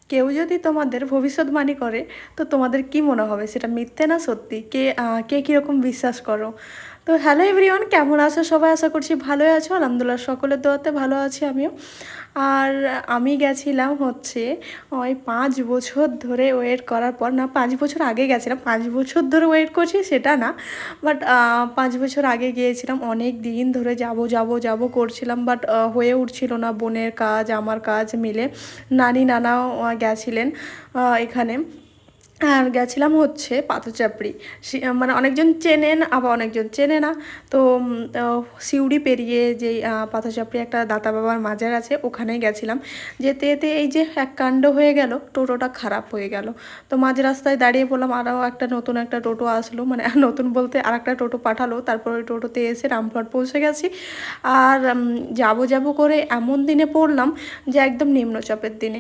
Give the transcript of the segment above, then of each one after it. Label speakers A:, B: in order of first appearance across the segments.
A: কেউ যদি তোমাদের ভবিষ্যৎবাণী করে তো তোমাদের কি মনে হবে সেটা মিথ্যে না সত্যি? কে কীরকম বিশ্বাস করো? তো হ্যালো এভরিওয়ান, কেমন আছো সবাই? আশা করছি ভালোই আছো। আলহামদুলিল্লাহ, সকলের দোয়াতে ভালো আছি আমিও। আর আমি গেছিলাম হচ্ছে ওই 5 বছর ধরে ওয়েট করার পর, না 5 বছর আগে গেছিলাম, 5 বছর ধরে ওয়েট করছি সেটা না, বাট 5 বছর আগে গিয়েছিলাম। অনেক দিন ধরে যাব যাব যাব করছিলাম, বাট হয়ে উঠছিল না, বোনের কাজ আমার কাজ মিলে। নানি নানাও গেছিলেন এখানে। আর গেছিলাম হচ্ছে পাথরচাপড়ি। মানে অনেকজন চেনেন, আবার অনেকজন চেনে না। তো সিউড়ি পেরিয়ে যেই পাথরচাপড়ি একটা দাতা বাবার মাজার আছে, ওখানেই গেছিলাম। যেতে যেতে এই যে এক কাণ্ড হয়ে গেল, টোটোটা খারাপ হয়ে গেল। তো মাঝ রাস্তায় দাঁড়িয়ে পড়লাম, আরও একটা নতুন একটা টোটো আসলো, মানে নতুন বলতে আর একটা টোটো পাঠালো। তারপর ওই টোটোতে এসে রামপুরহাট পৌঁছে গেছি। আর যাবো যাবো করে এমন দিনে পড়লাম যে একদম নিম্নচাপের দিনে।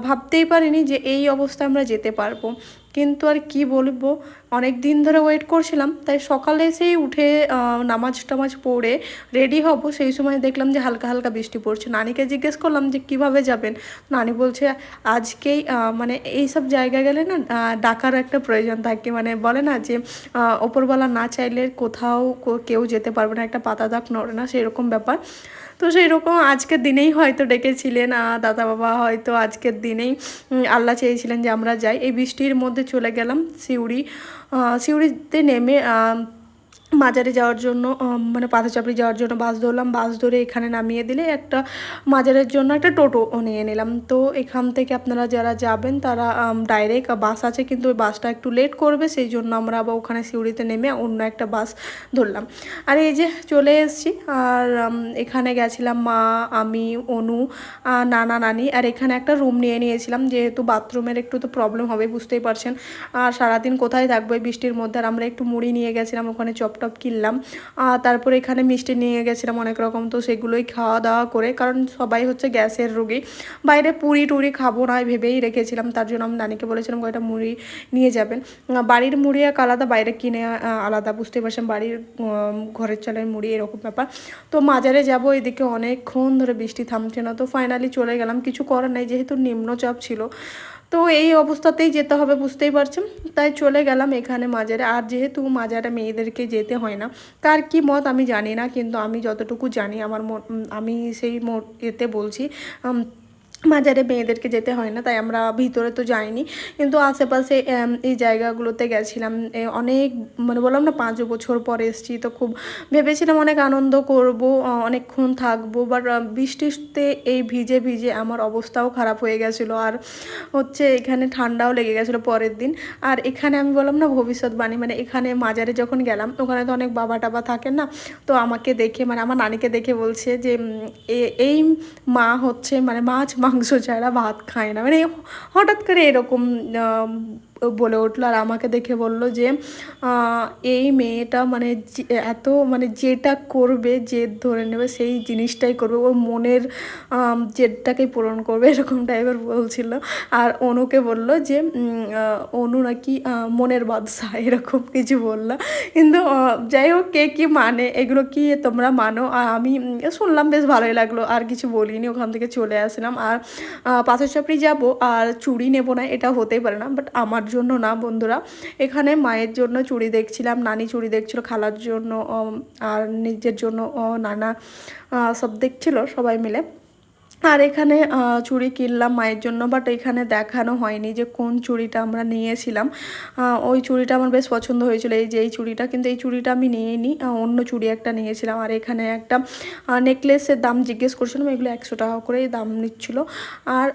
A: ভাবতেই পারিনি যে এই অবস্থায় আমরা যেতে পারবো। কিন্তু আর কি বলবো, অনেক দিন ধরে ওয়েট করছিলাম, তাই সকালে এসেই উঠে নামাজ টামাজ পড়ে রেডি হব, সেই সময় দেখলাম যে হালকা হালকা বৃষ্টি পড়ছে। নানিকে জিজ্ঞেস করলাম যে কিভাবে যাবেন। নানি বলছে আজকেই মানে এইসব জায়গায় গেলে না ডাকার একটা প্রয়োজন থাকে, মানে বলে না যে ওপরওয়ালা না চাইলে কোথাও কেউ যেতে পারবে না, একটা পাতা দাগ নড়ে না, সেরকম ব্যাপার। তো সেই রকম আজকের দিনেই হয়তো ডেকেছিলেন দাদা বাবা, হয়তো আজকের দিনেই আল্লাহ চেয়েছিলেন যে আমরা যাই। এই বৃষ্টির মধ্যে চলে গেলাম সিউড়িতে নেমে মাজারে যাওয়ার জন্য, মানে পাথরচাপড়ি যাওয়ার জন্য বাস ধরলাম। বাস ধরে এখানে নামিয়ে দিলে একটা মাজারের জন্য একটা টোটো নিয়ে নিলাম। তো এখান থেকে আপনারা যারা যাবেন তারা ডাইরেক্ট বাস আছে, কিন্তু ওই বাসটা একটু লেট করবে, সেই জন্য আমরা আবার ওখানে সিউড়িতে নেমে অন্য একটা বাস ধরলাম। আর এই যে চলে এসেছি। আর এখানে গেছিলাম মা, আমি, অনু, নানা নানি। আর এখানে একটা রুম নিয়ে নিয়েছিলাম, যেহেতু বাথরুমের একটু তো প্রবলেম হবে, বুঝতেই পারছেন। আর সারাদিন কোথায় থাকবো এই বৃষ্টির মধ্যে। আর আমরা একটু মুড়ি নিয়ে গেছিলাম, ওখানে চপ টপ কিনলাম। তারপরে এখানে মিষ্টি নিয়ে গেছিলাম অনেক রকম, তো সেগুলোই খাওয়া দাওয়া করে, কারণ সবাই হচ্ছে গ্যাসের রোগী। বাইরে পুরি টুরি খাবো না ভেবেই রেখেছিলাম, তার জন্য আমি নানিকে বলেছিলাম কয়েকটা মুড়ি নিয়ে যাবেন। বাড়ির মুড়ি এক আলাদা, বাইরে কিনে আলাদা, বুঝতেই পারছেন, বাড়ির ঘরের চালের মুড়ি এরকম ব্যাপার। তো মাজারে যাব, এদিকে অনেকক্ষণ ধরে বৃষ্টি থামছে না, তো ফাইনালি চলে গেলাম। কিছু করার নাই, যেহেতু নিম্নচাপ ছিল, তো এই অবস্থাতেই যেতে হবে, বুঝতেই পারছেন। তাই চলে গেলাম এখানে মাজারে। আর যেহেতু মাজারে মেয়েদেরকে যেতে হয় না, কার কি মত আমি জানি না, কিন্তু আমি যতটুকু জানি আমার আমি সেই এতে বলছি, মাজারে মেয়েদেরকে যেতে হয় না, তাই আমরা ভিতরে তো যাইনি, কিন্তু আশেপাশে এই জায়গাগুলোতে গেছিলাম। অনেক, মানে বললাম না 5 বছর পরে এসেছি, তো খুব ভেবেছিলাম অনেক আনন্দ করব, অনেকক্ষণ থাকবো, বাট বৃষ্টিতে এই ভিজে ভিজে আমার অবস্থাও খারাপ হয়ে গেছিলো। আর হচ্ছে এখানে ঠান্ডাও লেগে গেছিলো পরের দিন। আর এখানে আমি বললাম না ভবিষ্যৎবাণী, মানে এখানে মাজারে যখন গেলাম, ওখানে তো অনেক বাবা টাবা থাকেন না, তো আমাকে দেখে, মানে আমার নানিকে দেখে বলছে যে এই মা হচ্ছে মানে মাছ মাংস ছাড়া ভাত খায় না, মানে হঠাৎ করে এরকম বলে উঠলো। আর আমাকে দেখে বলল যে এই মেয়েটা মানে এত, মানে যেটা করবে, জেদ ধরে নেবে, সেই জিনিসটাই করবে, ওর মনের জেদটাকেই পূরণ করবে, এরকম টাইপের বলছিল। আর অনুকে বলল যে অনু নাকি মনের বাদশা, এরকম কিছু বললো। কিন্তু যাই হোক, কে কী মানে, এগুলো কি তোমরা মানো? আর আমি শুনলাম, বেশ ভালোই লাগলো, আর কিছু বলিনি, ওখান থেকে চলে আসলাম। আর পাথরচাপড়ি যাব আর চুড়ি নেব না, এটা হতেই পারে না, বাট আমার জন্য না বন্ধুরা, এখানে মায়ের জন্য চুড়ি দেখছিলাম, নানি চুড়ি দেখছিল, খালার জন্য আর নিজের জন্য নানা সব দেখছিল সবাই মিলে। আর এখানে চুড়ি কিনলাম মায়ের জন্য, বাট এখানে দেখানো হয়নি যে কোন চুড়িটা আমরা নিয়েছিলাম। ওই চুড়িটা আমার বেশ পছন্দ হয়েছিল, এই যে এই চুড়িটা, কিন্তু এই চুড়িটা আমি নিয়ে নিই, অন্য চুড়ি একটা নিয়েছিলাম। আর এখানে একটা নেকলেসের দাম জিজ্ঞেস করছিলাম, এগুলো 100 টাকা করেই দাম নিচ্ছিল। আর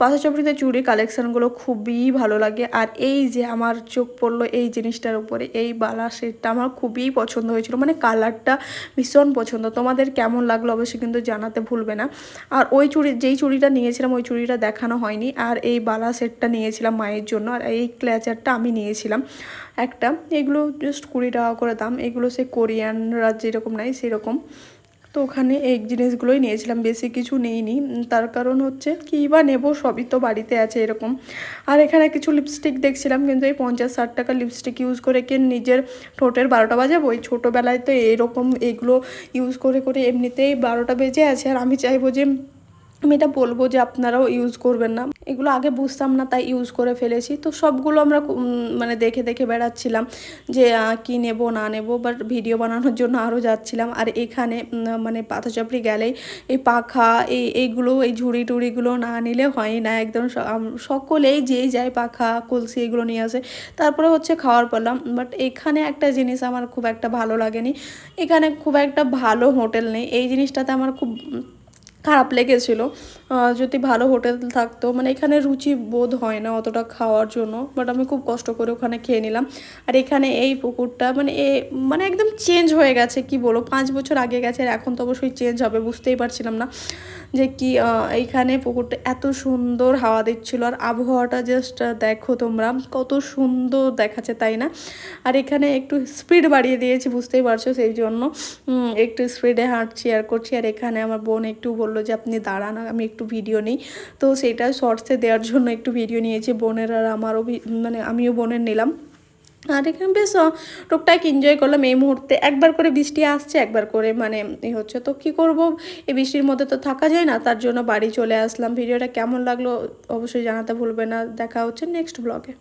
A: পাথরচাপড়িতে চুড়ি কালেকশানগুলো খুবই ভালো লাগে। আর এই যে আমার চোখ পড়লো এই জিনিসটার উপরে, এই বালা সেটটা আমার খুবই পছন্দ হয়েছিল, মানে কালারটা ভীষণ পছন্দ। তোমাদের কেমন লাগলো অবশ্যই কিন্তু জানাতে ভুলবে না। আর ওই যেই চুড়িটা নিয়েছিলাম ওই চুড়িটা দেখানো হয়নি। আর এই বালা সেটটা নিয়েছিলাম মায়ের জন্য, আর এই ক্ল্যাচারটা আমি নিয়েছিলাম একটা। এগুলো জাস্ট 20 টাকা করে দাম, এগুলো সে কোরিয়ানরা যেরকম নেয় সেরকম। তো ওখানে এই জিনিসগুলোই নিয়েছিলাম, বেশি কিছু নিইনি, তার কারণ হচ্ছে কী বা নেবো, সবই তো বাড়িতে আছে এরকম। আর এখানে কিছু লিপস্টিক দেখছিলাম, কিন্তু এই 50-60 টাকা লিপস্টিক ইউজ করে কি নিজের ঠোঁটের 12টা বাজাবো? ওই ছোটোবেলায় তো এরকম এগুলো ইউজ করে করে এমনিতেই 12টা বেজে আছে। আর আমি চাইবো যে আমি এটা বলবো যে আপনারাও ইউজ করবেন না। এগুলো আগে বুঝতাম না, তাই ইউজ করে ফেলেছি। তো সবগুলো আমরা মানে দেখে দেখে বেড়াচ্ছিলাম যে কি নেব না নেব, বাট ভিডিও বানানোর জন্য আরও যাচ্ছিলাম। আর এখানে মানে পাথরচাপড়ি গেলেই এই পাখা এইগুলো, এই ঝুড়ি টুড়িগুলো না নিলে হয়ই না একদম। সকলেই যেই যায় পাখা কলসি এগুলো নিয়ে আসে, তারপরে হচ্ছে খাওয়ার পারলাম। বাট এখানে একটা জিনিস আমার খুব একটা ভালো লাগেনি, এখানে খুব একটা ভালো হোটেল নেই। এই জিনিসটাতে আমার খুব খারাপ লেগেছিলো। যদি ভালো হোটেল থাকতো, মানে এখানে রুচি বোধ হয় না অতটা খাওয়ার জন্য, বাট আমি খুব কষ্ট করে ওখানে খেয়ে নিলাম। আর এখানে এই পুকুরটা মানে মানে একদম চেঞ্জ হয়ে গেছে, কি বলো, 5 বছর আগে গেছে, আর এখন তো অবশ্যই চেঞ্জ হবে, বুঝতেই পারছিলাম না যে কি এইখানে পুকুরটা এত সুন্দর হাওয়া দিচ্ছিলো। আর আবহাওয়াটা জাস্ট দেখো তোমরা, কত সুন্দর দেখাচ্ছে, তাই না? আর এখানে একটু স্পিড বাড়িয়ে দিয়েছি, বুঝতেই পারছো, সেই জন্য একটু স্পিডে হাঁটছি আর করছি। আর এখানে আমার বোন একটু বললো যে আপনি দাঁড়ান, আমি একটু ভিডিও নিই। তো সেটা শর্টসে দেওয়ার জন্য একটু ভিডিও নিয়েছি বোনের, আর আমারও মানে আমিও বোনের নিলাম। আর এখানে বেশ টুকটাক এনজয় করলাম। এই মুহূর্তে একবার করে বৃষ্টি আসছে, একবার করে মানে হচ্ছে, তো কি করব, এই বৃষ্টির মধ্যে তো থাকা যায় না, তার জন্য বাড়ি চলে আসলাম। ভিডিওটা কেমন লাগলো অবশ্যই জানাতে ভুলবে না। দেখা হচ্ছে নেক্সট ব্লগে।